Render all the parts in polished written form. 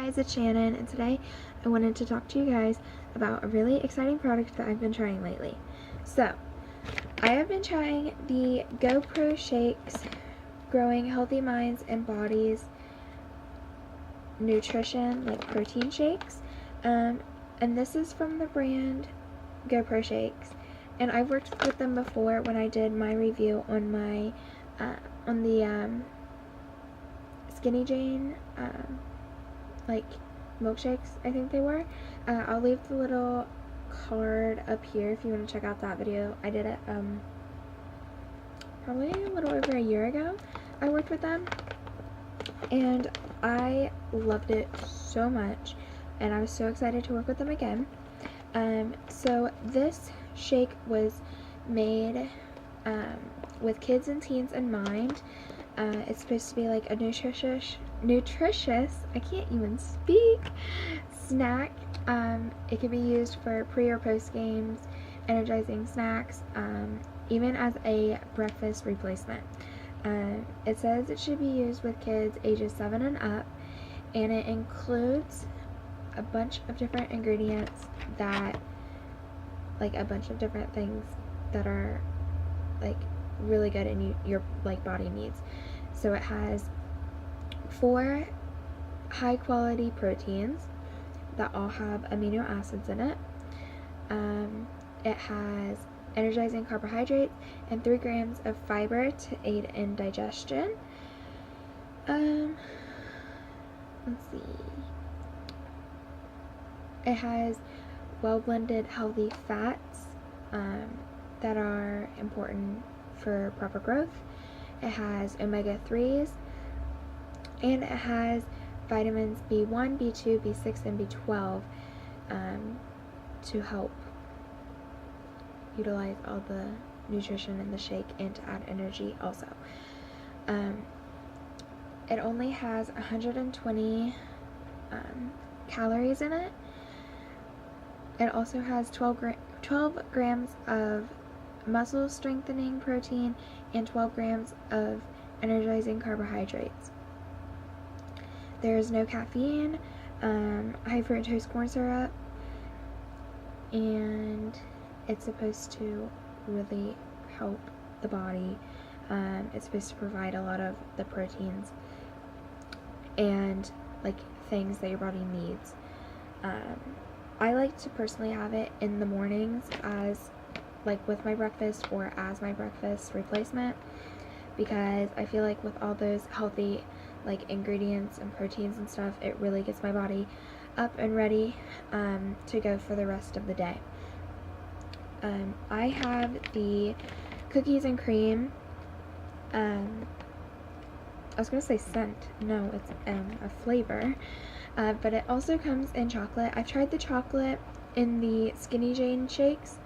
guys, it's Shannon, and today I wanted to talk to you guys about a really exciting product that I've been trying lately. So, I have been trying the GoPro Shakes Growing Healthy Minds and Bodies Nutrition, like protein shakes, and this is from the brand GoPro Shakes, and I've worked with them before when I did my review on my, on the, Skinny Jane, like milkshakes, I think they were. I'll leave the little card up here if you want to check out that video. I did it probably a little over a year ago. I worked with them and I loved it so much, and I was so excited to work with them again. So this shake was made with kids and teens in mind. It's supposed to be like a nutritious, I can't even speak, snack. It can be used for pre or post games, energizing snacks, even as a breakfast replacement. It says it should be used with kids ages 7 and up, and it includes a bunch of different ingredients that, like a bunch of different things that are like really good and your like body needs. So it has 4 high quality proteins that all have amino acids in it. It has energizing carbohydrates and 3 grams of fiber to aid in digestion. Let's see. It has well blended healthy fats that are important for proper growth. It has omega-3s, and it has vitamins B1, B2, B6, and B12 to help utilize all the nutrition in the shake and to add energy also. It only has 120 calories in it. It also has 12 grams of muscle strengthening protein and 12 grams of energizing carbohydrates. There is no caffeine, high fructose corn syrup, and it's supposed to really help the body. It's supposed to provide a lot of the proteins and like things that your body needs. I like to personally have it in the mornings as like with my breakfast or as my breakfast replacement, because I feel like with all those healthy like ingredients and proteins and stuff, it really gets my body up and ready to go for the rest of the day. I have the cookies and cream, I was gonna say scent, no, it's a flavor, but it also comes in chocolate. I've tried the chocolate in the Skinny Jane shakes,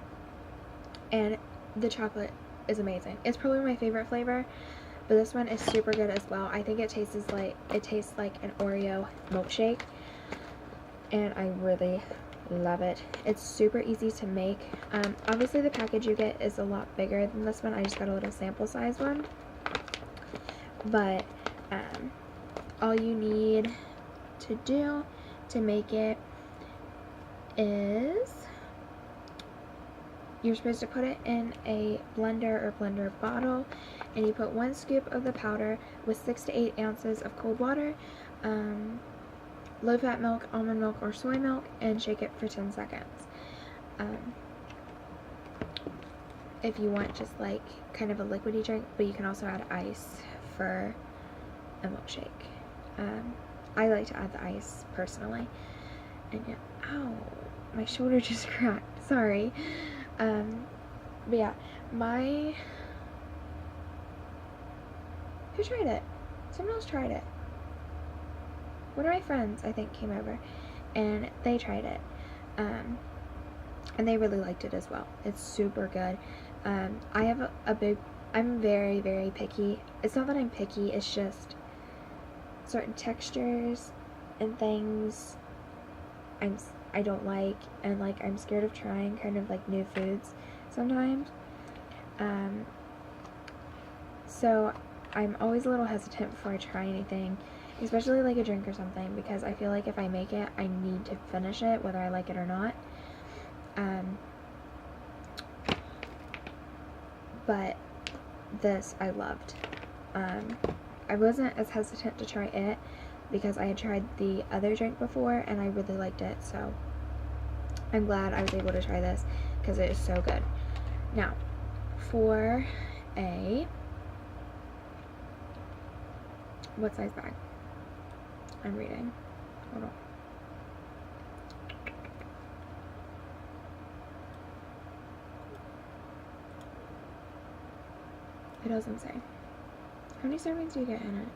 and the chocolate is amazing. It's probably my favorite flavor, but this one is super good as well. I think it tastes like an Oreo milkshake, and I really love it. It's super easy to make. Obviously the package you get is a lot bigger than this one. I just got a little sample size one, but all you need to do to make it is you're supposed to put it in a blender or blender bottle, and you put 1 scoop of the powder with 6 to 8 ounces of cold water, low-fat milk, almond milk, or soy milk, and shake it for 10 seconds. If you want just like kind of a liquidy drink, but you can also add ice for a milkshake. I like to add the ice personally. And yeah, ow, my shoulder just cracked, sorry. But yeah, who tried it? Someone else tried it. One of my friends, I think, came over, and they tried it, and they really liked it as well. It's super good. I have I'm very, very picky. It's not that I'm picky, it's just certain textures and things I don't like, and like I'm scared of trying kind of like new foods sometimes. So I'm always a little hesitant before I try anything, especially like a drink or something, because I feel like if I make it, I need to finish it whether I like it or not. But this I loved. I wasn't as hesitant to try it because I had tried the other drink before and I really liked it, so I'm glad I was able to try this because it is so good. Now, for a, what size bag? I'm reading. Hold on. It doesn't say. How many servings do you get in it?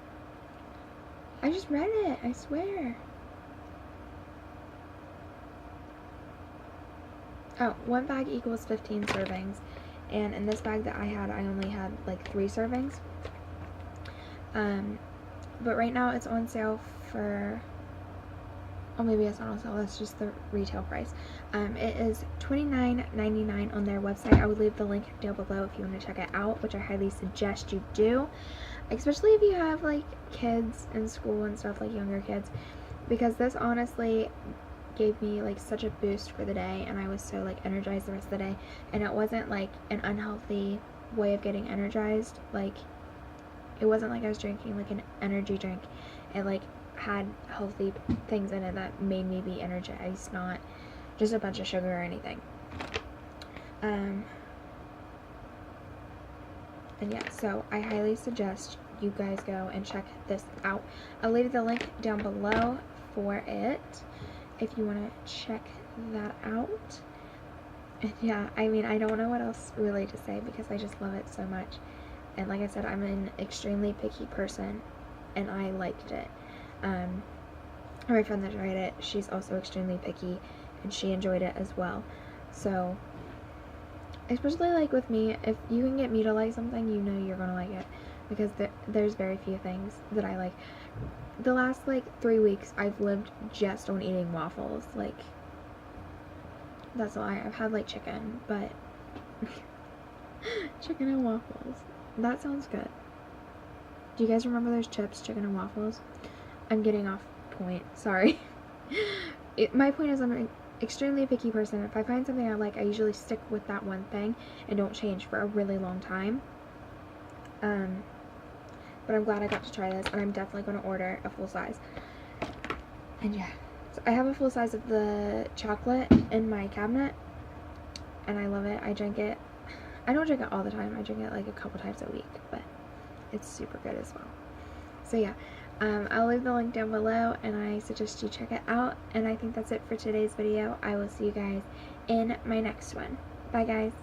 I just read it, I swear. Oh, one bag equals 15 servings. And in this bag that I had, I only had like 3 servings. But right now it's on sale for, oh, maybe it's not on sale, that's just the retail price. It is $29.99 on their website. I would leave the link down below if you want to check it out, which I highly suggest you do, especially if you have like kids in school and stuff, like younger kids, because this honestly gave me like such a boost for the day, and I was so like energized the rest of the day, and it wasn't like an unhealthy way of getting energized. Like, it wasn't like I was drinking like an energy drink. It like had healthy things in it that made me be energized, not just a bunch of sugar or anything. And yeah, so I highly suggest you guys go and check this out. I'll leave the link down below for it if you want to check that out. And yeah, I mean, I don't know what else really to say because I just love it so much. And like I said, I'm an extremely picky person, and I liked it. My friend that tried it, she's also extremely picky, and she enjoyed it as well. So, especially like with me, if you can get me to like something, you know you're gonna like it, because there's very few things that I like. The last like 3 weeks, I've lived just on eating waffles. Like, that's why I've had like chicken, but chicken and waffles. That sounds good. Do you guys remember those chips, chicken and waffles? I'm getting off point. Sorry. My point is, I'm an extremely picky person. If I find something I like, I usually stick with that one thing and don't change for a really long time. But I'm glad I got to try this, and I'm definitely going to order a full size. And yeah, so I have a full size of the chocolate in my cabinet, and I love it. I drink it. I don't drink it all the time. I drink it like a couple times a week, but it's super good as well. So yeah, I'll leave the link down below, and I suggest you check it out. And I think that's it for today's video. I will see you guys in my next one. Bye guys.